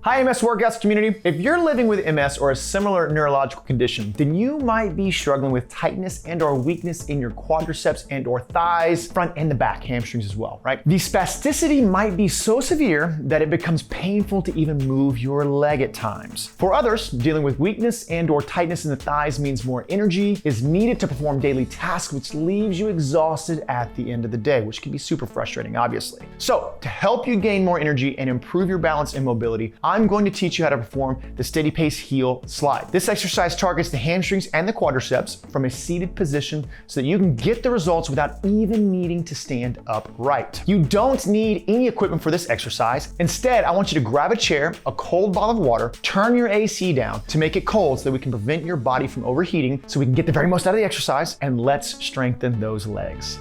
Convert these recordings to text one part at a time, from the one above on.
Hi MS Workouts community. If you're living with MS or a similar neurological condition, then you might be struggling with tightness and or weakness in your quadriceps and or thighs, front and the back, hamstrings as well, right? The spasticity might be so severe that it becomes painful to even move your leg at times. For others, dealing with weakness and or tightness in the thighs means more energy is needed to perform daily tasks, which leaves you exhausted at the end of the day, which can be super frustrating, obviously. So to help you gain more energy and improve your balance and mobility, I'm going to teach you how to perform the steadypace heel slide. This exercise targets the hamstrings and the quadriceps from a seated position so that you can get the results without even needing to stand upright. You don't need any equipment for this exercise. Instead, I want you to grab a chair, a cold bottle of water, turn your AC down to make it cold so that we can prevent your body from overheating so we can get the very most out of the exercise, and let's strengthen those legs.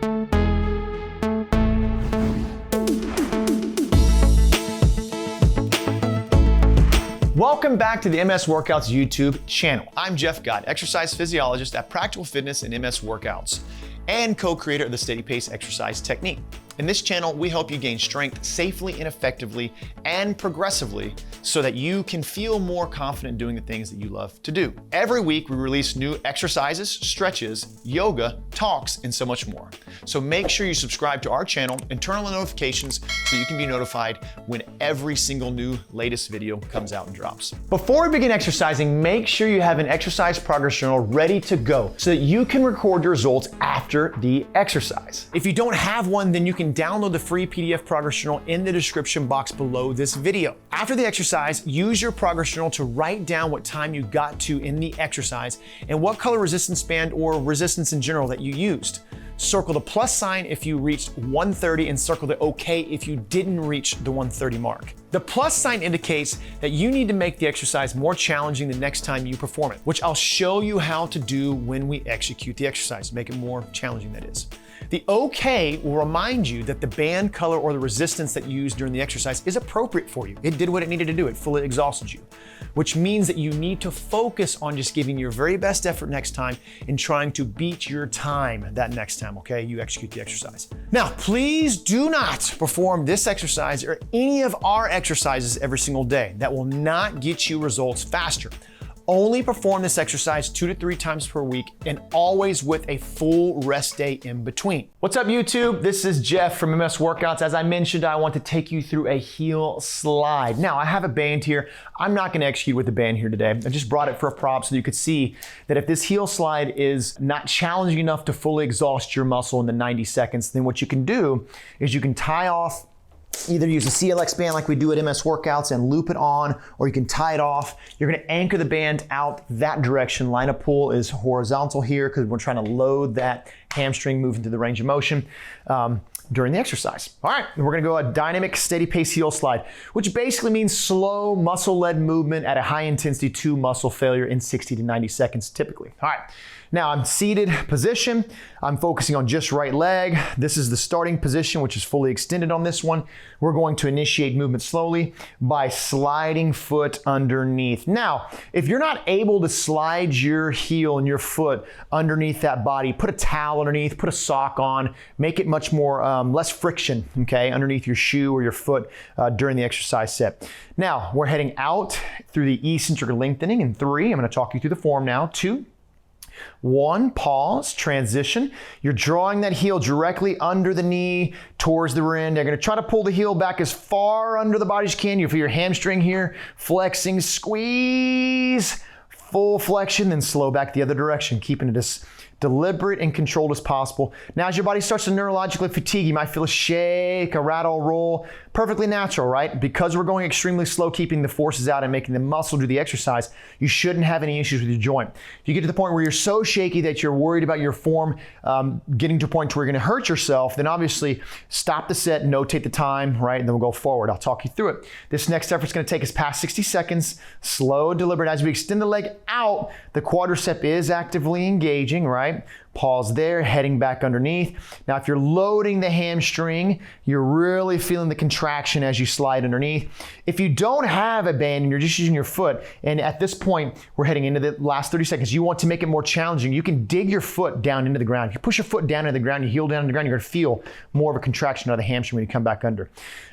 Welcome back to the MS Workouts YouTube channel. I'm Jeff Gott, exercise physiologist at Practical Fitness and MS Workouts, and co-creator of the steadypace exercise technique. In this channel, we help you gain strength safely and effectively and progressively so that you can feel more confident doing the things that you love to do. Every week, we release new exercises, stretches, yoga, talks, and so much more. So make sure you subscribe to our channel and turn on the notifications so you can be notified when every single new latest video comes out and drops. Before we begin exercising, make sure you have an exercise progress journal ready to go so that you can record your results after the exercise. If you don't have one, then you can download the free PDF progress journal in the description box below this video. After the exercise, use your progress journal to write down what time you got to in the exercise and what color resistance band or resistance in general that you used. Circle the plus sign if you reached 130 and circle the OK if you didn't reach the 130 mark. The plus sign indicates that you need to make the exercise more challenging the next time you perform it, which I'll show you how to do when we execute the exercise, make it more challenging, that is. The OK will remind you that the band color or the resistance that you used during the exercise is appropriate for you. It did what it needed to do. It fully exhausted you, which means that you need to focus on just giving your very best effort next time and trying to beat your time that next time, okay? You execute the exercise. Now, please do not perform this exercise or any of our exercises every single day. That will not get you results faster. Only perform this exercise 2 to 3 times per week and always with a full rest day in between. What's up YouTube? This is Jeff from MS Workouts. As I mentioned, I want to take you through a heel slide. Now I have a band here. I'm not gonna execute with the band here today. I just brought it for a prop so that you could see that if this heel slide is not challenging enough to fully exhaust your muscle in the 90 seconds, then what you can do is you can tie off, either use a CLX band like we do at MS Workouts and loop it on, or you can tie it off. You're gonna anchor the band out that direction. Line of pull is horizontal here because we're trying to load that hamstring, move into the range of motion during the exercise. All right, we're gonna go a dynamic steady pace heel slide, which basically means slow muscle-led movement at a high intensity to muscle failure in 60 to 90 seconds typically. All right. Now I'm seated position. I'm focusing on just right leg. This is the starting position, which is fully extended on this one. We're going to initiate movement slowly by sliding foot underneath. Now, if you're not able to slide your heel and your foot underneath that body, put a towel underneath, put a sock on, make it much more, less friction, okay, underneath your shoe or your foot during the exercise set. Now, we're heading out through the eccentric lengthening in 3. I'm gonna talk you through the form now. 2, 1, pause, transition. You're drawing that heel directly under the knee towards the rear end. You're gonna try to pull the heel back as far under the body as you can. You feel your hamstring here, flexing, squeeze, full flexion, then slow back the other direction, keeping it as deliberate and controlled as possible. Now, as your body starts to neurologically fatigue, you might feel a shake, a rattle, roll. Perfectly natural, right? Because we're going extremely slow, keeping the forces out and making the muscle do the exercise, you shouldn't have any issues with your joint. If you get to the point where you're so shaky that you're worried about your form getting to a point where you're gonna hurt yourself, then obviously stop the set, notate the time, right? And then we'll go forward. I'll talk you through it. This next effort is gonna take us past 60 seconds, slow, deliberate. As we extend the leg out, the quadricep is actively engaging, right? Pause there, heading back underneath. Now, if you're loading the hamstring, you're really feeling the contraction as you slide underneath. If you don't have a band and you're just using your foot, and at this point, we're heading into the last 30 seconds, you want to make it more challenging, you can dig your foot down into the ground. If you push your foot down into the ground, you heel down into the ground, you're gonna feel more of a contraction of the hamstring when you come back under.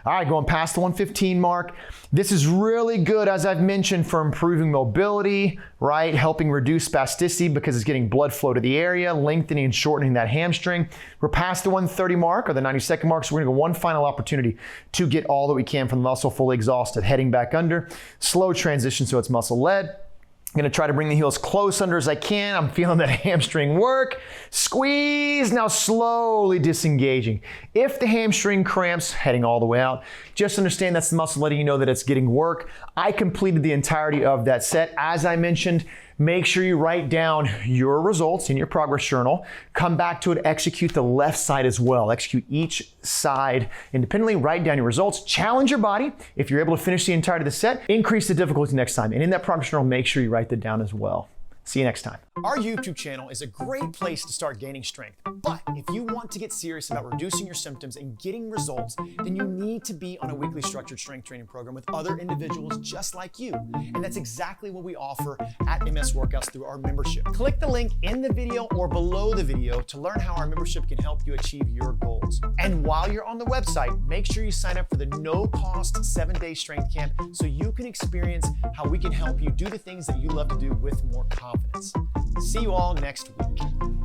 All right, going past the 115 mark. This is really good, as I've mentioned, for improving mobility, right? Helping reduce spasticity because it's getting blood flow to the area, lengthening and shortening that hamstring. We're past the 130 mark or the 90-second mark, so we're gonna go one final opportunity to get all that we can from the muscle, fully exhausted. Heading back under, slow transition so it's muscle-led. I'm gonna try to bring the heels close under as I can. I'm feeling that hamstring work. Squeeze, now slowly disengaging. If the hamstring cramps, heading all the way out, just understand that's the muscle letting you know that it's getting work. I completed the entirety of that set. As I mentioned, make sure you write down your results in your progress journal. Come back to it, execute the left side as well. Execute each side independently, write down your results, challenge your body. If you're able to finish the entirety of the set, increase the difficulty next time. And in that progress journal, make sure you write that down as well. See you next time. Our YouTube channel is a great place to start gaining strength. But if you want to get serious about reducing your symptoms and getting results, then you need to be on a weekly structured strength training program with other individuals just like you. And that's exactly what we offer at MS Workouts through our membership. Click the link in the video or below the video to learn how our membership can help you achieve your goals. And while you're on the website, make sure you sign up for the no-cost 7-day strength camp so you can experience how we can help you do the things that you love to do with more confidence. See you all next week.